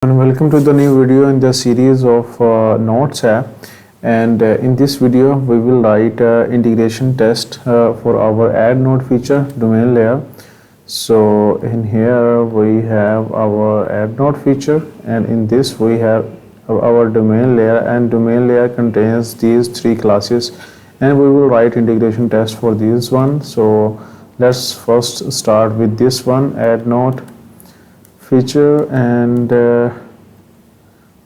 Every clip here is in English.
And welcome to the new video in the series of Notes app. And in this video we will write integration test for our AddNote feature domain layer. So in here we have our AddNote feature, and in this we have our domain layer, and domain layer contains these three classes, and we will write integration test for this one. So let's first start with this one, AddNote feature, and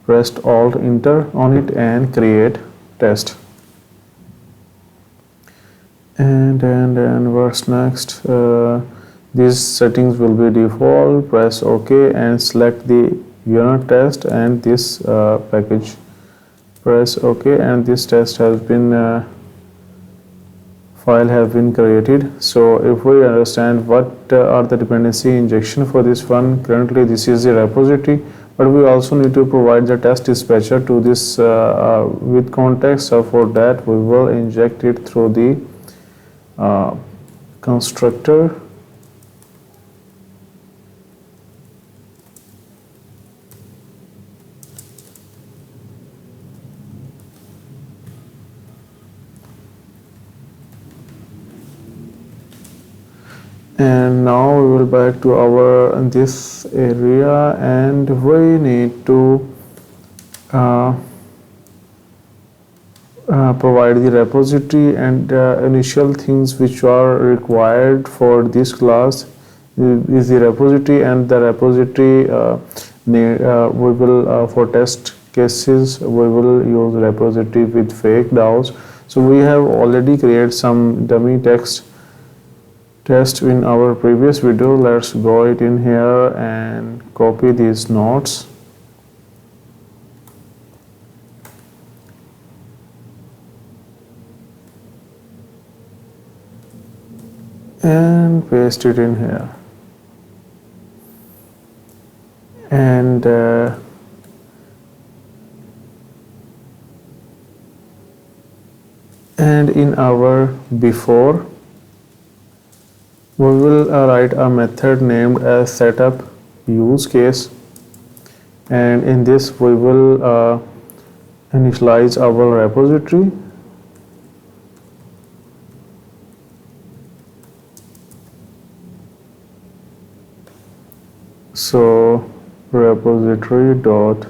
press Alt Enter on it and create test. And what's next? These settings will be default. Press OK and select the unit test and this package. Press OK and this test has been file have been created. So if we understand what are the dependency injection for this one, currently this is the repository, but we also need to provide the test dispatcher to this with context. So for that we will inject it through the constructor. And now we will back to our this area, and we need to provide the repository and initial things which are required for this class is the repository, and the repository we will for test cases we will use repository with fake DAOs. So we have already created some dummy test in our previous video. Let's go it in here and copy these nodes and paste it in here, and in our before we will write a method named as setup use case, and in this we will initialize our repository. So repository dot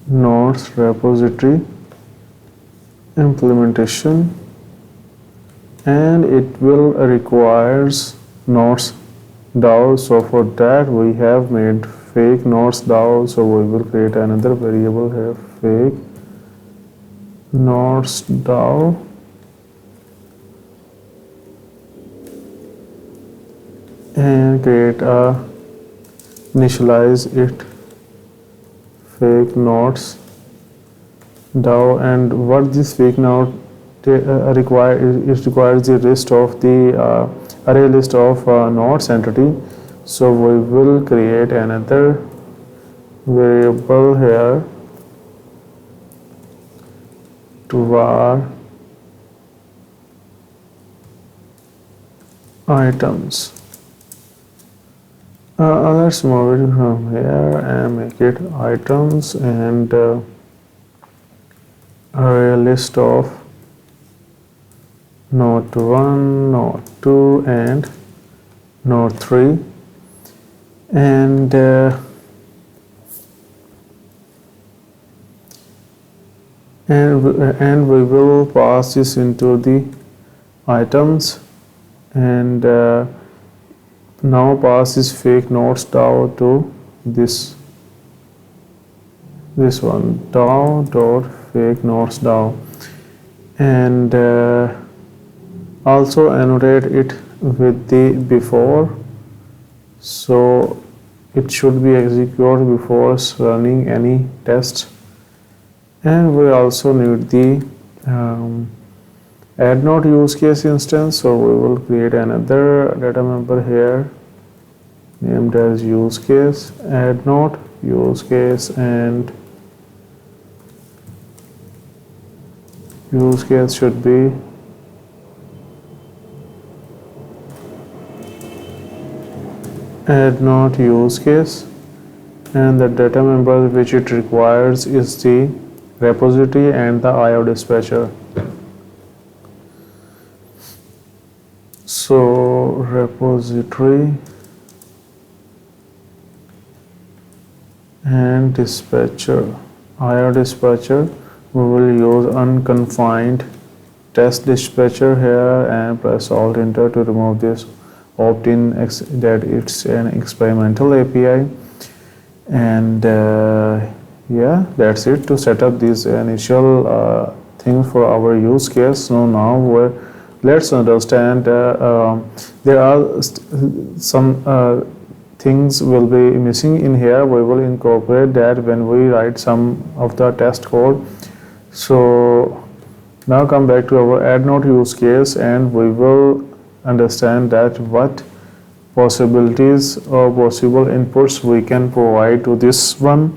nodes repository implementation, and it will requires nodes DAO. So for that we have made fake nodes DAO, so we will create another variable here, fake nodes DAO, and create a initialize it fake nodes DAO. And what this fake node requires the list of the array list of nodes entity. So we will create another variable here to var items. Let's move it from here and make it items, and array list of node 1, node 2 and node 3, and we will pass this into the items, and now pass this fake nodes DAO to this one, DAO dot fake nodes DAO, and also annotate it with the before, so it should be executed before running any test. And we also need the AddNote use case instance, so we will create another data member here named as use case, AddNote use case, and use case should be add node use case, and the data member which it requires is the repository and the IO dispatcher. So repository and dispatcher, IO dispatcher, we will use unconfined test dispatcher here and press Alt Enter to remove this opt-in that it's an experimental API. And yeah, that's it to set up these initial things for our use case. So now let's understand there are some things will be missing in here. We will incorporate that when we write some of the test code. So now come back to our AddNote use case, and we will understand that what possibilities or possible inputs we can provide to this one.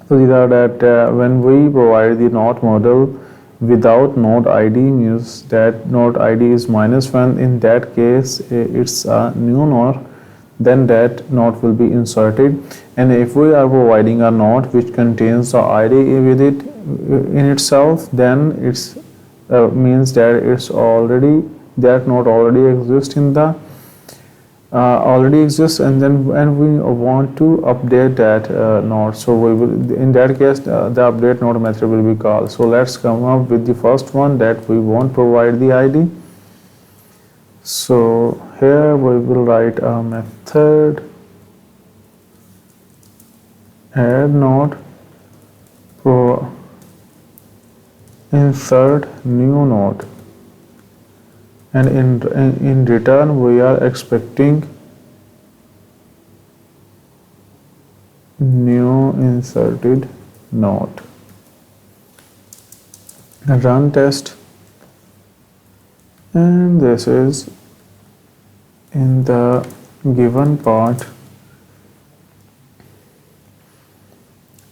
So these are that when we provide the node model without node ID, means that node ID is -1. In that case, it's a new node, then that node will be inserted. And if we are providing a node which contains the ID with it in itself, then it's means that it's already, that node already exists in the and then we want to update that node. So we will, in that case, the update node method will be called. So let's come up with the first one, that we won't provide the ID. So here we will write a method add node for insert new node, and in return we are expecting new inserted node. Run test, and this is in the given part.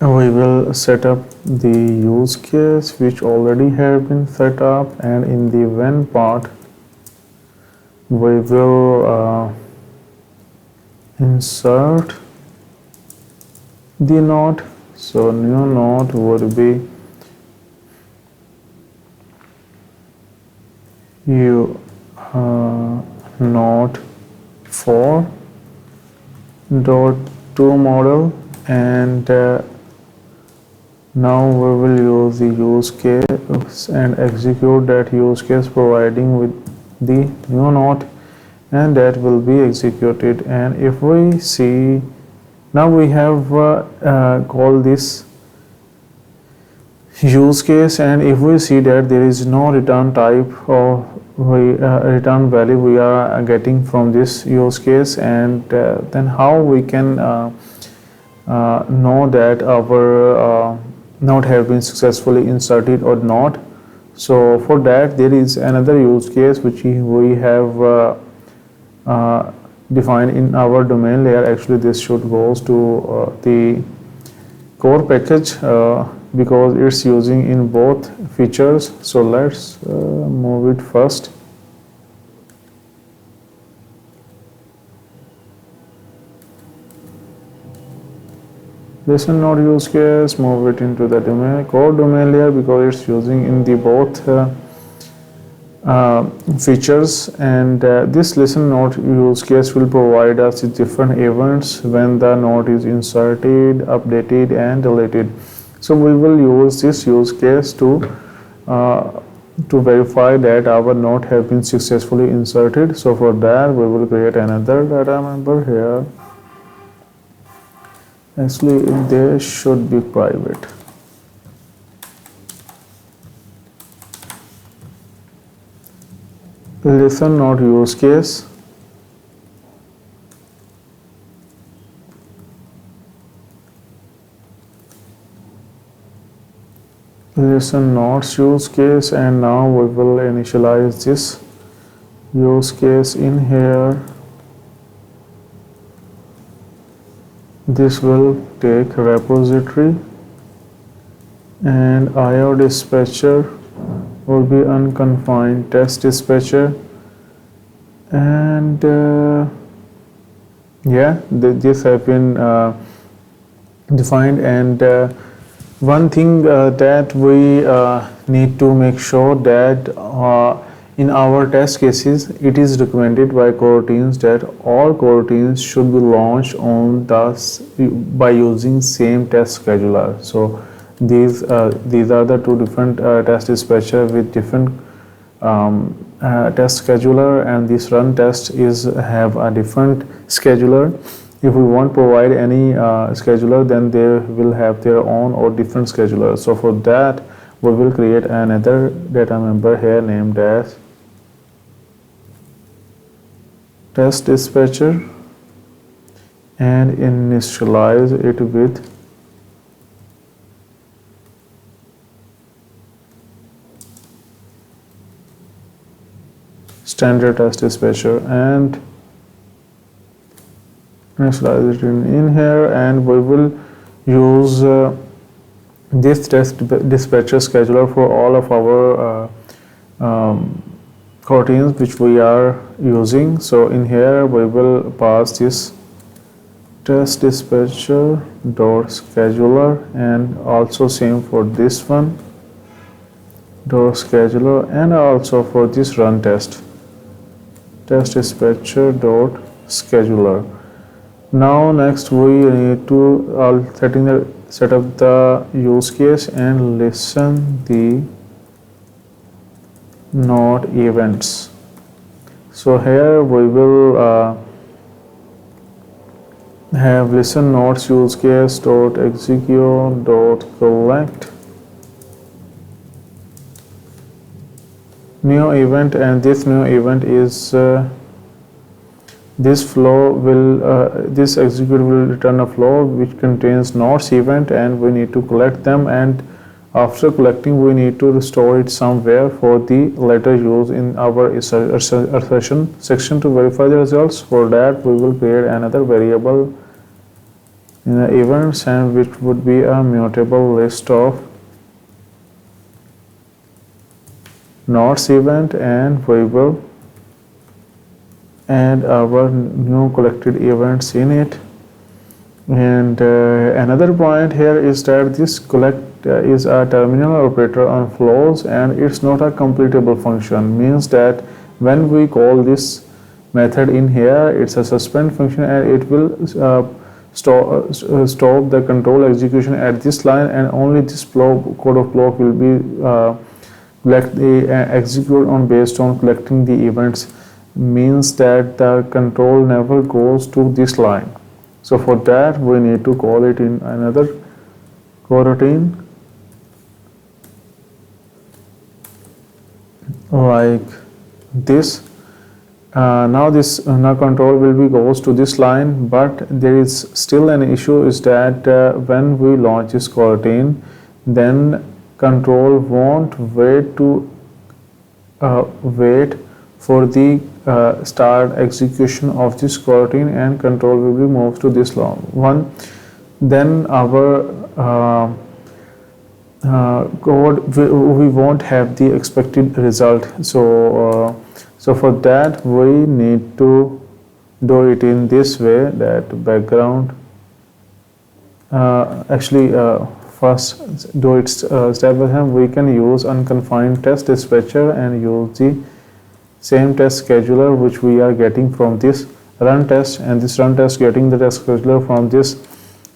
We will set up the use case which already have been set up, and in the when part we will insert the node. So new node would be node 4.2 model, and now we will use the use case and execute that use case providing with the new node, and that will be executed. And if we see, now we have called this use case, and if we see that there is no return type or return value we are getting from this use case, and then how we can know that our node have been successfully inserted or not. So for that there is another use case which we have defined in our domain layer. Actually this should goes to the core package because it's using in both features. So let's move it first. Listen node use case, move it into the domain core domain layer because it's using in the both features. And this listen node use case will provide us with different events when the node is inserted, updated and deleted. So we will use this use case to verify that our node have been successfully inserted. So for that we will create another data member here. Actually they should be private. Listen node use case, listen nodes use case, and now we will initialize this use case in here. This will take repository, and IO dispatcher will be unconfined test dispatcher, and Yeah, this have been defined, and one thing that we need to make sure that in our test cases, it is recommended by coroutines that all coroutines should be launched on by using same test scheduler. So these are the two different test dispatcher with different test scheduler, and this run test is have a different scheduler. If we won't provide any scheduler, then they will have their own or different scheduler. So for that, we will create another data member here named as test dispatcher and initialize it with standard test dispatcher, and initialize it in here, and we will use this test dispatcher scheduler for all of our coroutines which we are using. So in here we will pass this test dispatcher dot scheduler, and also same for this one dot scheduler, and also for this run test dispatcher dot scheduler. Now next we need to set up the use case and listen the node events. So here we will have listen nodes use case dot execute dot collect new event, and this new event is this flow will this execute will return a flow which contains nodes event, and we need to collect them, and after collecting we need to restore it somewhere for the later use in our assertion section to verify the results. For that we will create another variable in the events, and which would be a mutable list of nodes event, and we will add our new collected events in it. And another point here is that this collect is a terminal operator on flows, and it's not a completable function. Means that when we call this method in here, it's a suspend function, and it will stop the control execution at this line, and only this code of block will be execute on based on collecting the events. Means that the control never goes to this line. So for that we need to call it in another coroutine like this. Now this control will be goes to this line, but there is still an issue is that when we launch this coroutine, then control won't wait for the start execution of this coroutine, and control will be moved to this one. Then our code we won't have the expected result. So for that we need to do it in this way, that background first do it step by step. We can use unconfined test dispatcher and use the same test scheduler which we are getting from this run test, and this run test getting the test scheduler from this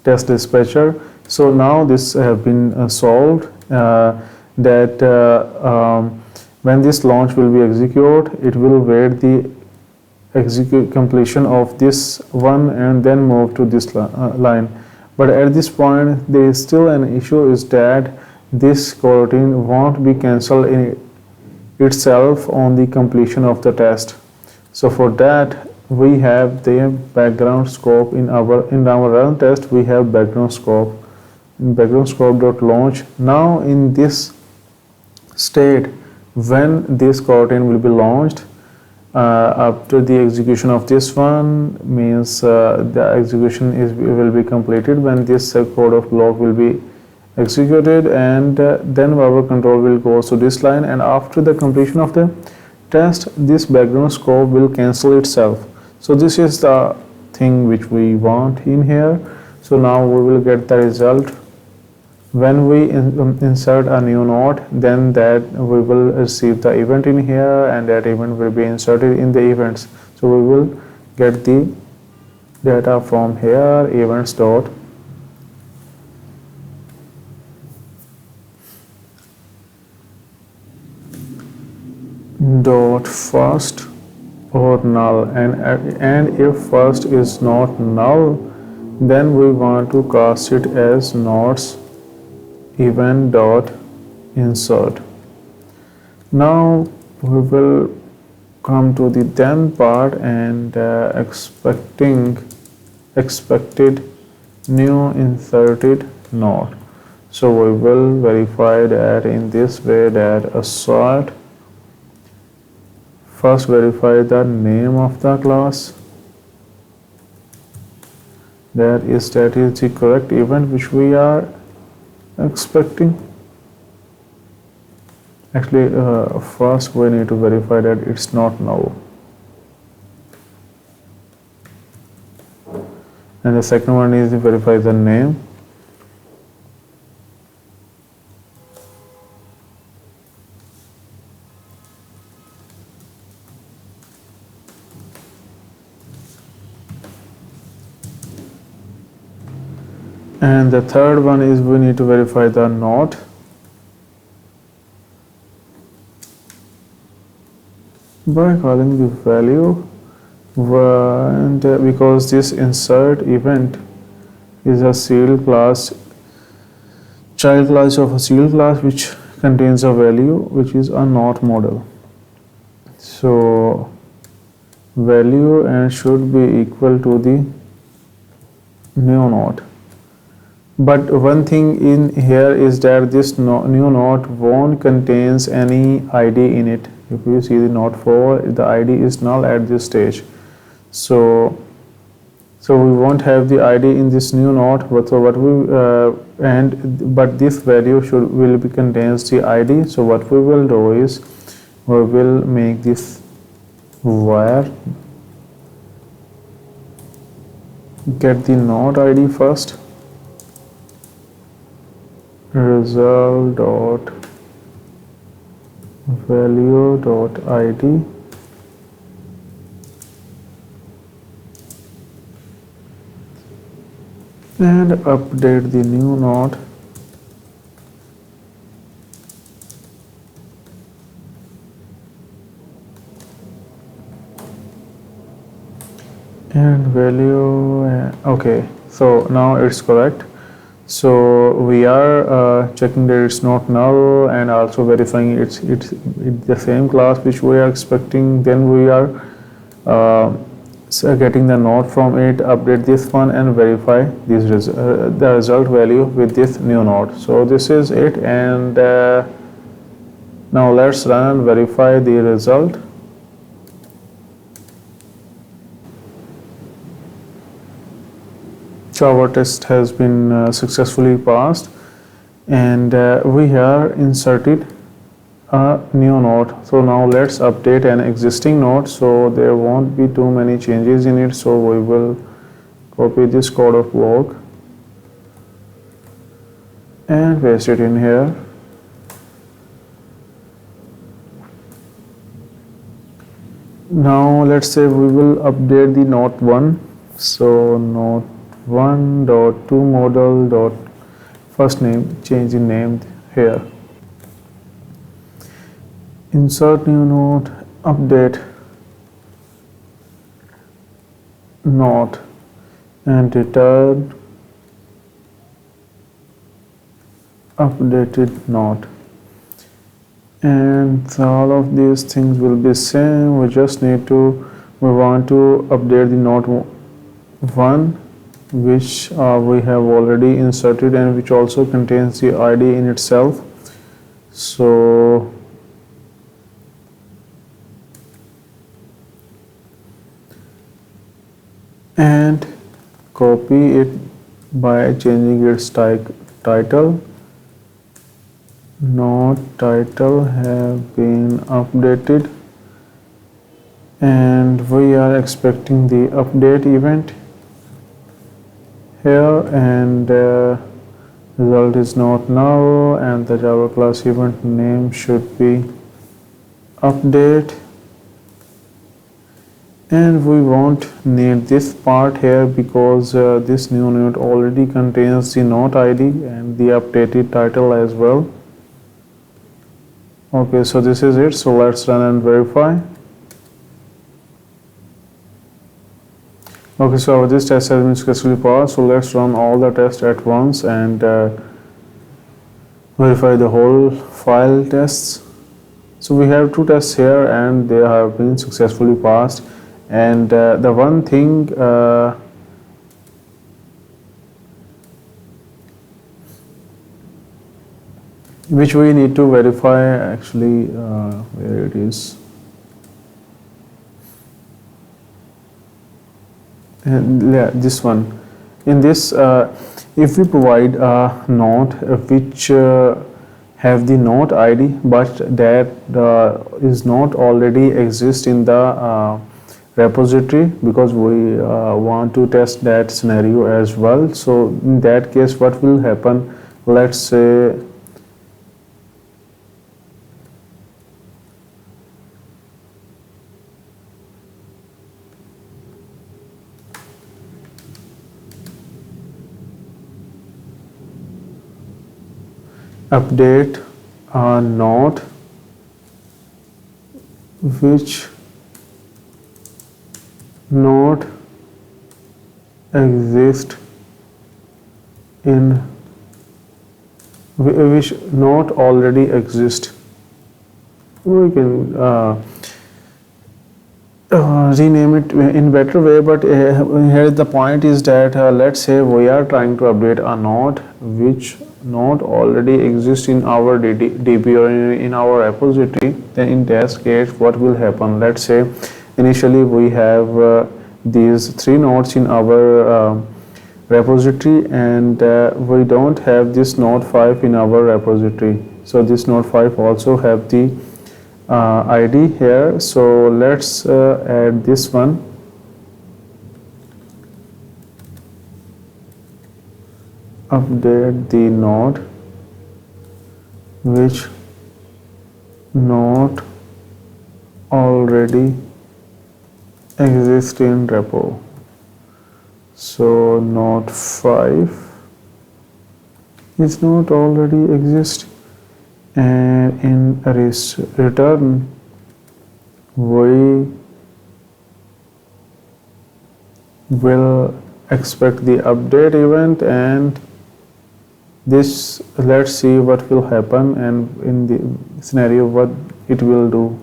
test dispatcher. So now this have been solved, that when this launch will be executed, it will wait the execute completion of this one and then move to this line. But at this point there is still an issue is that this coroutine won't be cancelled in itself on the completion of the test. So for that we have the background scope in our run test. We have background scope in background scope.launch. Now in this state, when this coroutine will be launched, after the execution of this one, means the execution will be completed when this code of block will be executed, and then our control will go to this line, and after the completion of the test, this background scope will cancel itself. So this is the thing which we want in here. So now we will get the result. When we insert a new node, then that we will receive the event in here, and that event will be inserted in the events. So we will get the data from here, events dot first or null, and if first is not null, then we want to cast it as nodes event dot insert. Now we will come to the then part and expected new inserted node. So we will verify that in this way, that assert first verify the name of the class, that is the correct event which we are expecting. Actually, first we need to verify that it's not null, and the second one is to verify the name. And the third one is we need to verify the node. By calling the value, and because this insert event is a sealed class, child class of a sealed class which contains a value which is a not model. So value and should be equal to the new node. But one thing in here is that this new node won't contains any ID in it. If you see the node 4, the ID is null at this stage. So we won't have the ID in this new node. But this value will be contains the ID. So what we will do is we will make this var get the node ID first. Result dot value dot id, and update the new node. And value, okay, so now it's correct. So we are checking that it's not null, and also verifying it's the same class which we are expecting. Then we are getting the node from it, update this one, and verify this the result value with this new node. So this is it, and now let's run and verify the result. So our test has been successfully passed, and we have inserted a new node. So now let's update an existing node, so there won't be too many changes in it. So we will copy this code of block and paste it in here. Now let's say we will update the node 1. So node 1.toModel dot first name, change the name here. Insert new node, update node, and return updated node. And all of these things will be same. We just need to, we want to update the node 1, which we have already inserted, and which also contains the ID in itself. So and copy it by changing its title. Node title have been updated, and we are expecting the update event. here, and result is not now, and the Java class event name should be update, and we won't need this part here because this new node already contains the node ID and the updated title as well. Okay, so this is it. So let's run and verify. Okay, so this test has been successfully passed. So let's run all the tests at once and verify the whole file tests. So we have two tests here and they have been successfully passed. And the one thing which we need to verify, actually where it is, and yeah, this one. In this, if we provide a node which have the node ID but that is not already exist in the repository, because we want to test that scenario as well. So in that case, what will happen, let's say update a node which not exist in which not already exist. We can rename it in better way, but here the point is that let's say we are trying to update a node which not already exists in our DB or in our repository. Then in that case, what will happen? Let's say initially we have these three nodes in our repository, and we don't have this node 5 in our repository. So this node 5 also have the ID here. So let's add this one. Update the node which not already exist in repo. So node 5 is not already exist, and in return we will expect the update event, and this, let's see what will happen and in the scenario what it will do.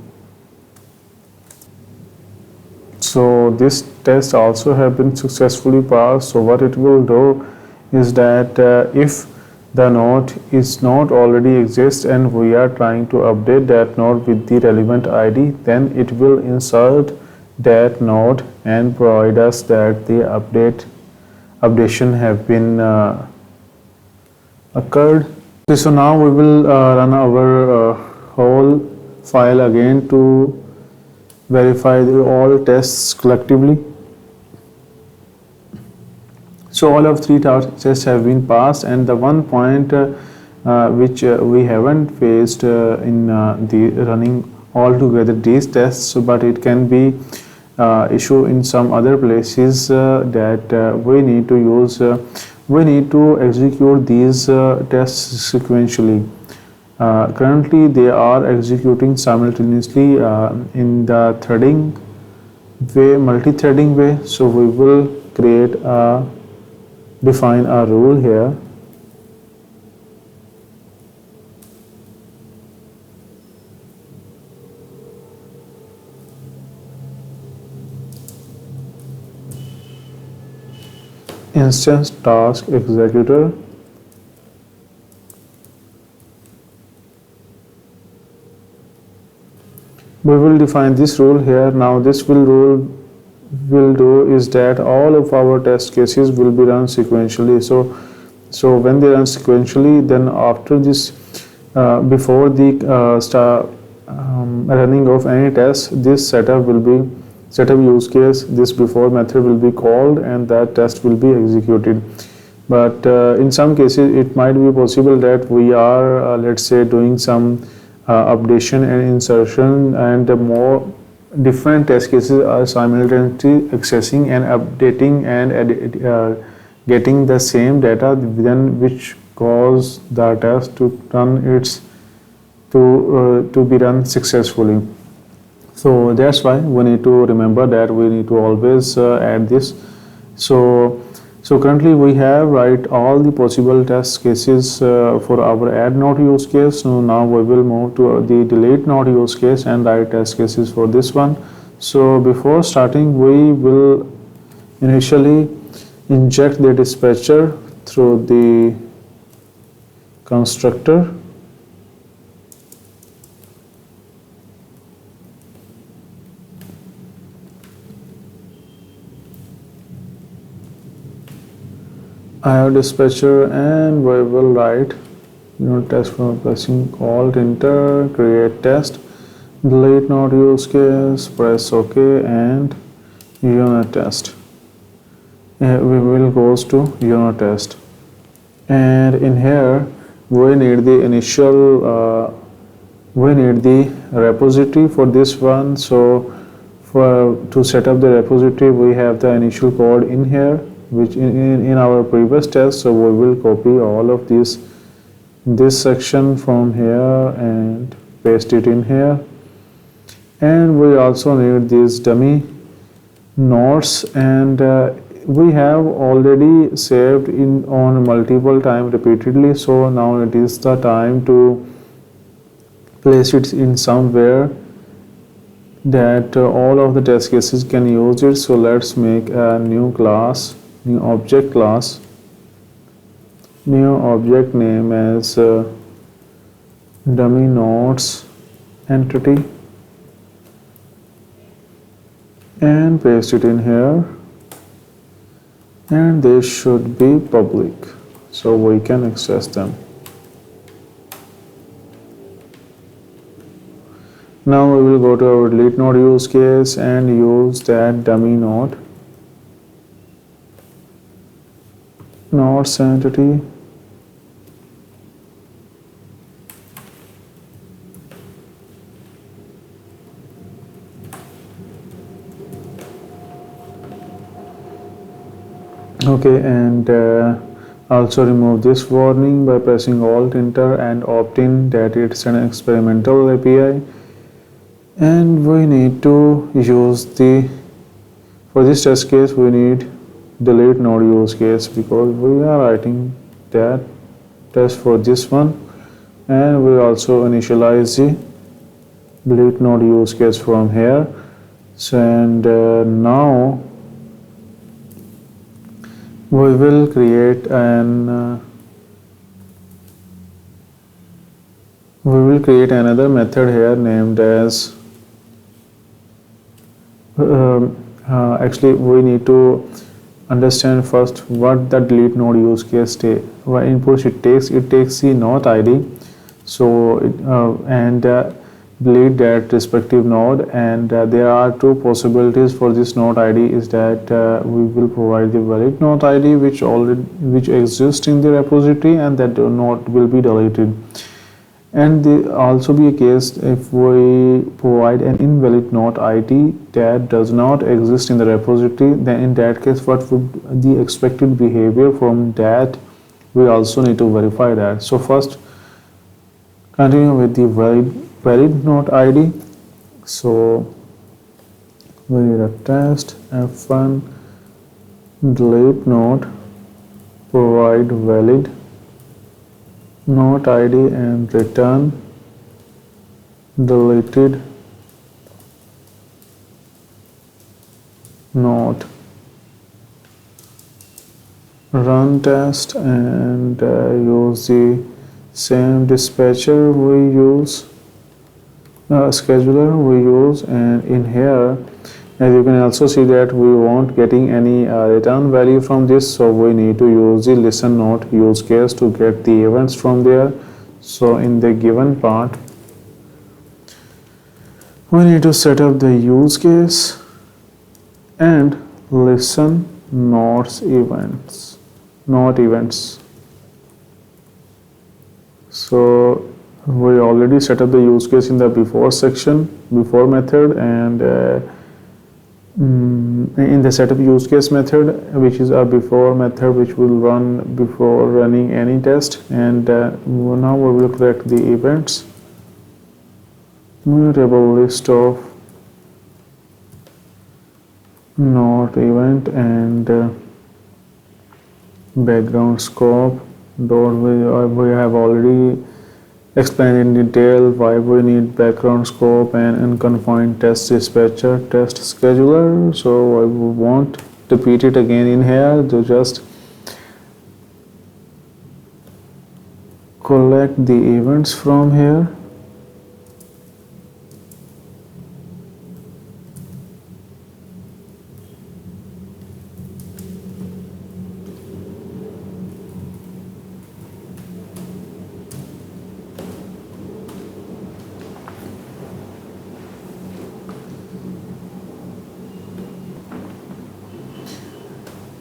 So this test also have been successfully passed. So what it will do is that if the node is not already exist and we are trying to update that node with the relevant ID, then it will insert that node and provide us that the updation have been occurred. Okay, so now we will run our whole file again to verify all tests collectively. So all of three tests have been passed, and the one point which we haven't faced in the running all together these tests, but it can be issue in some other places that we need to use. We need to execute these tests sequentially. Currently they are executing simultaneously in the threading way, multi-threading way. So we will define a rule here. Instance task executor. We will define this rule here. Now this rule will do is that all of our test cases will be run sequentially. So when they run sequentially, then after this before the running of any test, this setup will be setup use case, this before method will be called and that test will be executed. But in some cases it might be possible that we are let's say doing some updation and insertion, and more different test cases are simultaneously accessing and updating and getting the same data, then which cause the test to run its to be run successfully. So that's why we need to remember that we need to always add this. So currently we have write all the possible test cases for our add node use case. So now we will move to the delete node use case and write test cases for this one. So before starting, we will initially inject the dispatcher through the constructor. I have dispatcher and we will write unit test from pressing Alt Enter, create test, delete node use case, press OK and unit test. We will goes to unit test, and in here we need the initial we need the repository for this one. So to set up the repository, we have the initial code in here, which in our previous test. So we will copy all of this section from here and paste it in here, and we also need these dummy nodes, and we have already saved in on multiple time repeatedly. So now it is the time to place it in somewhere that all of the test cases can use it. So let's make a new class, new object class, new object name as dummy nodes entity, and paste it in here, and they should be public so we can access them. Now we will go to our delete node use case and use that dummy node, nodes entity, okay, and also remove this warning by pressing Alt Enter and opt in that it's an experimental API. And we need to use for this test case we need delete node use case, because we are writing that test for this one, and we also initialize the delete node use case from here. So and now we will create another method here named as actually we need to understand first what the delete node use case what inputs it takes. It takes the node ID, so delete that respective node, and there are two possibilities for this node ID is that we will provide the valid node ID which exists in the repository, and that node will be deleted. And there also be a case if we provide an invalid node ID that does not exist in the repository, then in that case what would the expected behavior from that, we also need to verify that. So first continue with the valid node ID. So we need a test f1 delete node, provide valid node ID and return deleted node. Run test and use the same dispatcher we use, scheduler we use, and in here as you can also see that we won't getting any return value from this, so we need to use the listen node use case to get the events from there. So in the given part we need to set up the use case and listen not events. So we already set up the use case in the before section, before method, and in the setup use case method, which is a before method which will run before running any test, and now we will collect the events. Mutable list of not event and background scope. We have already explained in detail why we need background scope and unconfined test dispatcher, test scheduler. So I won't repeat it again in here, to just collect the events from here.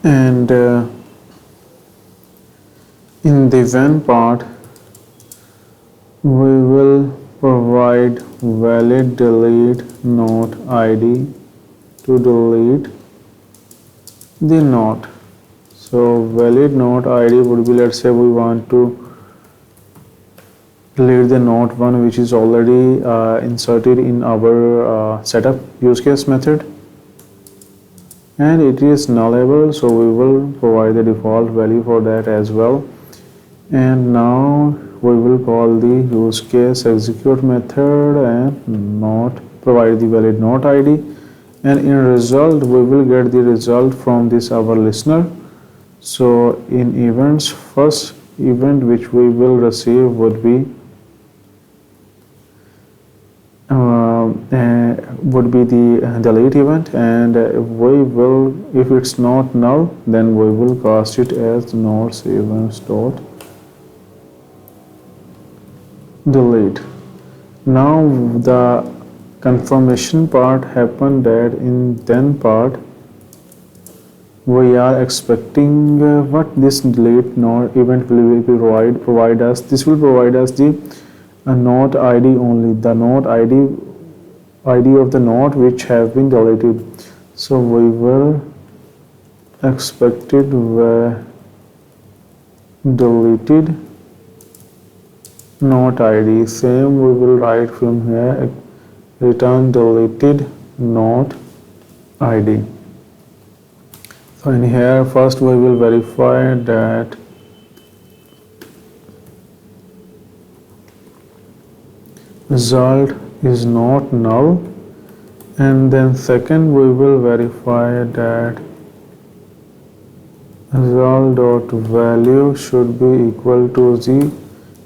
And in the when part, we will provide valid delete note ID to delete the note. So valid note ID would be, let's say we want to delete the note one which is already inserted in our setup use case method, and it is nullable, so we will provide the default value for that as well. And now we will call the use case execute method and not provide the valid note ID, and in result we will get the result from this our listener. So in events, first event which we will receive would be the delete event, and we will, if it's not null, then we will cast it as notes events dot delete. Now the confirmation part happened, that in then part we are expecting what this delete note event will provide us. This will provide us the note ID only, the note ID of the note which have been deleted. So we will expected deleted note ID. Same we will write from here, return deleted note ID. So in here first we will verify that result is not null, and then second we will verify that result.value should be equal to the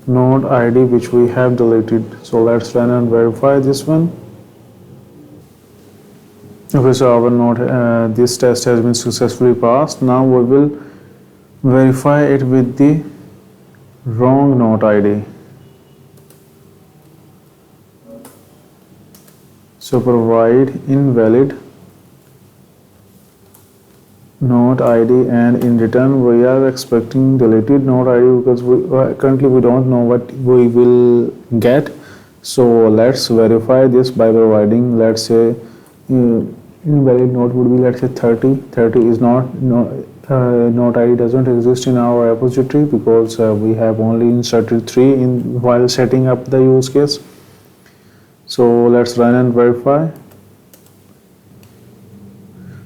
node ID which we have deleted. So let's run and verify this one. Okay, so our node, this test has been successfully passed. Now we will verify it with the wrong node ID. So provide invalid node ID, and in return we are expecting deleted node ID because currently we don't know what we will get. So let's verify this by providing, let's say invalid node would be, let's say 30 is not node ID doesn't exist in our repository because we have only inserted 3 in while setting up the use case. So let's run and verify.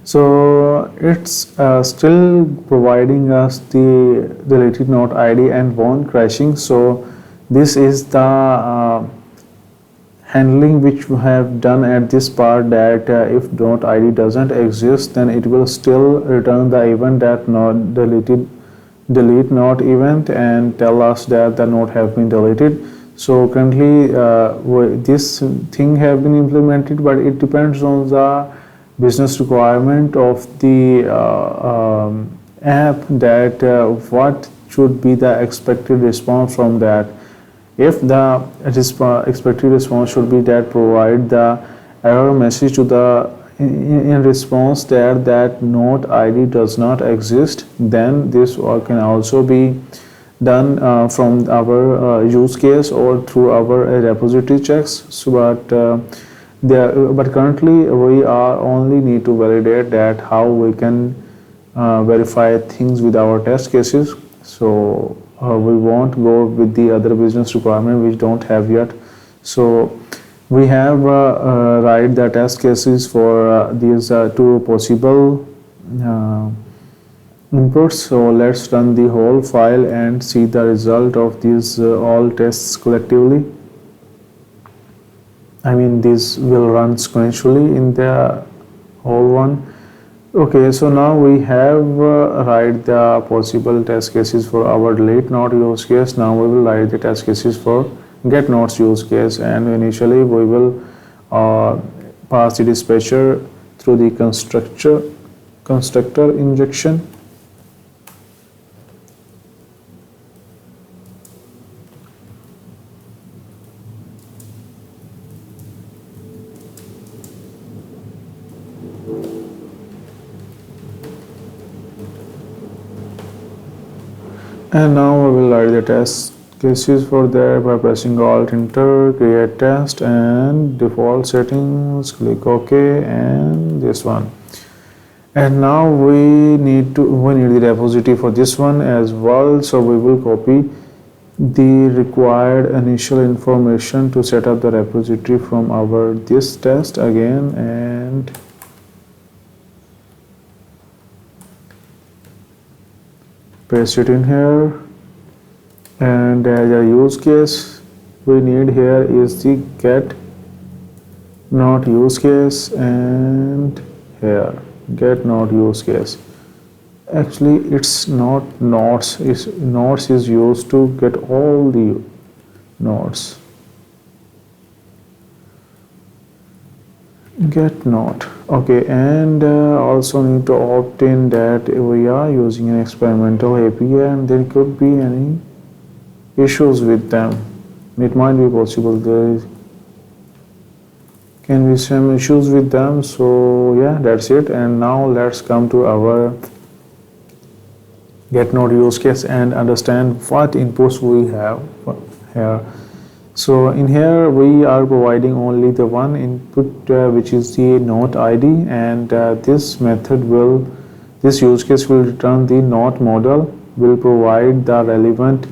So it's still providing us the deleted node ID and won't crashing. So this is the handling which we have done at this part, that if node ID doesn't exist, then it will still return the event that not delete node event and tell us that the node have been deleted. So currently this thing have been implemented, but it depends on the business requirement of the app, that what should be the expected response from that. If the expected response should be that provide the error message to the in response that node ID does not exist, then this work can also be done from our use case or through our repository checks. So, but currently we are only need to validate that how we can verify things with our test cases. So we won't go with the other business requirement which don't have yet. So we have write the test cases for these two possible inputs. So let's run the whole file and see the result of these all tests collectively. I mean, this will run sequentially in the whole one. Okay, so now we have write the possible test cases for our delete node use case. Now we will write the test cases for get nodes use case, and initially we will pass the dispatcher through the constructor injection. And now we will write the test cases for that by pressing Alt Enter, create test, and default settings, click OK, and this one. And now we need the repository for this one as well. So we will copy the required initial information to set up the repository from our this test again, and paste it in here. And as a use case we need here is the get node use case, and here get node use case. Actually it's not nodes, nodes is used to get all the nodes. Get node. Okay, and also need to opt in that we are using an experimental API and there could be any issues with them. It might be possible there can be some issues with them. So yeah, that's it. And now let's come to our get node use case and understand what inputs we have here. So in here we are providing only the one input which is the node ID, and this use case will return the node model, will provide the relevant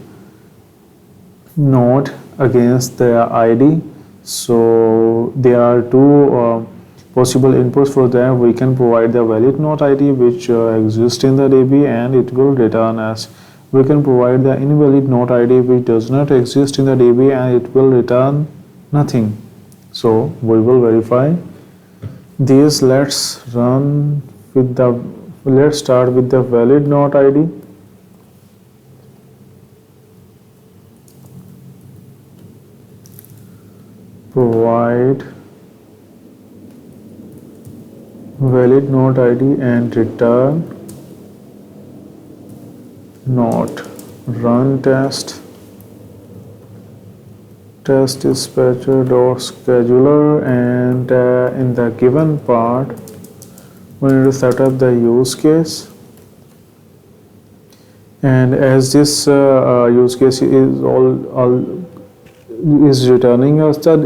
node against the ID. So there are two possible inputs for that. We can provide the valid node ID which exists in the DB and it will return as. We can provide the invalid node ID which does not exist in the DB and it will return nothing. So we will verify these. Let's start with the valid node ID. Provide valid node ID and return node. Run test dispatcher.scheduler, and in the given part we need to set up the use case. And as this use case is returning us the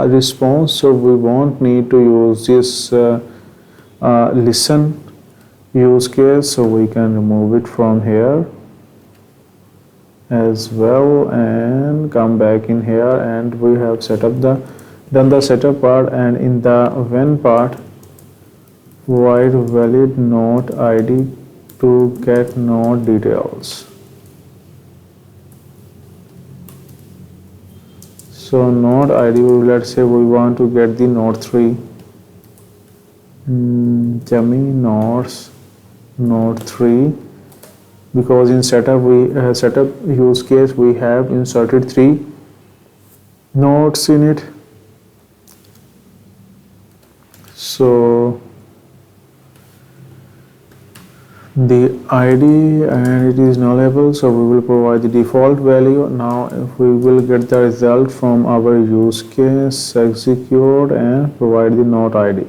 response, so we won't need to use this listen use case, so we can remove it from here as well and come back in here, and we have done the setup part. And in the when part provide valid node ID to get node details. So node ID, let's say we want to get the node 3 node 3, because in setup use case we have inserted 3 nodes in it. So the ID and it is nullable, so we will provide the default value. Now if we will get the result from our use case, execute and provide the not ID.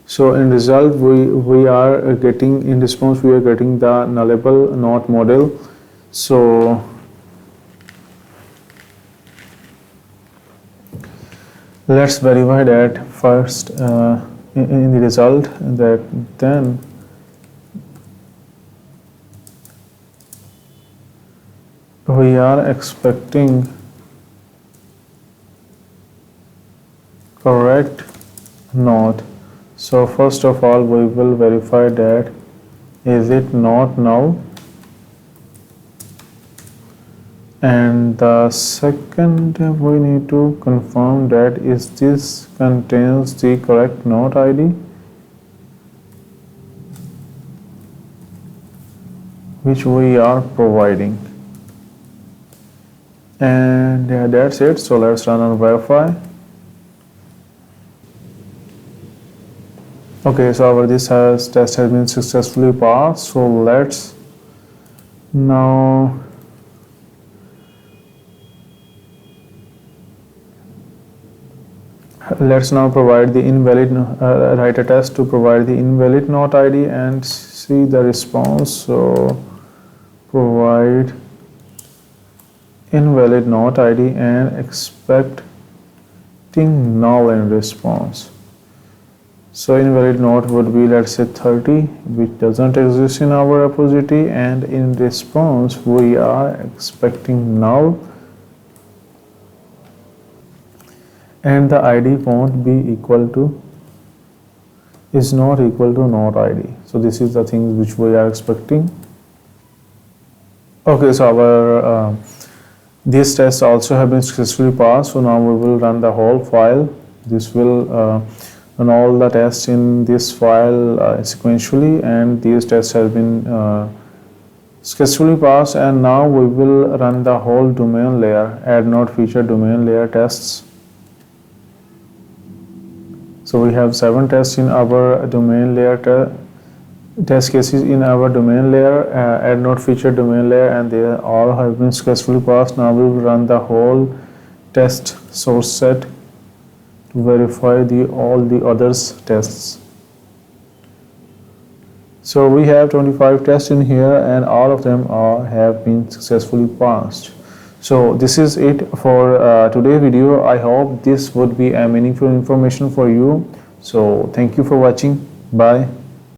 So in result we are getting, in response we are getting the nullable not model. So let's verify that first in the result, that then we are expecting correct not. So first of all we will verify that is it not null, and the second we need to confirm that is this contains the correct not ID, which we are providing. And that's it. So let's run and verify. Okay, so our test has been successfully passed. So let's now provide the invalid write a test to provide the invalid not ID and see the response. So provide invalid not ID and expecting null in response. So invalid not would be, let's say 30, which doesn't exist in our repository, and in response we are expecting null, and the ID won't be equal to, is not equal to not ID. So this is the thing which we are expecting. Okay, so our these tests also have been successfully passed. So now we will run the whole file. This will run all the tests in this file sequentially, and these tests have been successfully passed. And now we will run the whole domain layer, AddNoteFeature domain layer tests. So we have 7 tests in our domain layer, test cases in our domain layer, AddNoteFeature domain layer, and they all have been successfully passed. Now we will run the whole test source set to verify all the others tests. So we have 25 tests in here, and all of them have been successfully passed. So this is it for today's video. I hope this would be a meaningful information for you. So thank you for watching. Bye.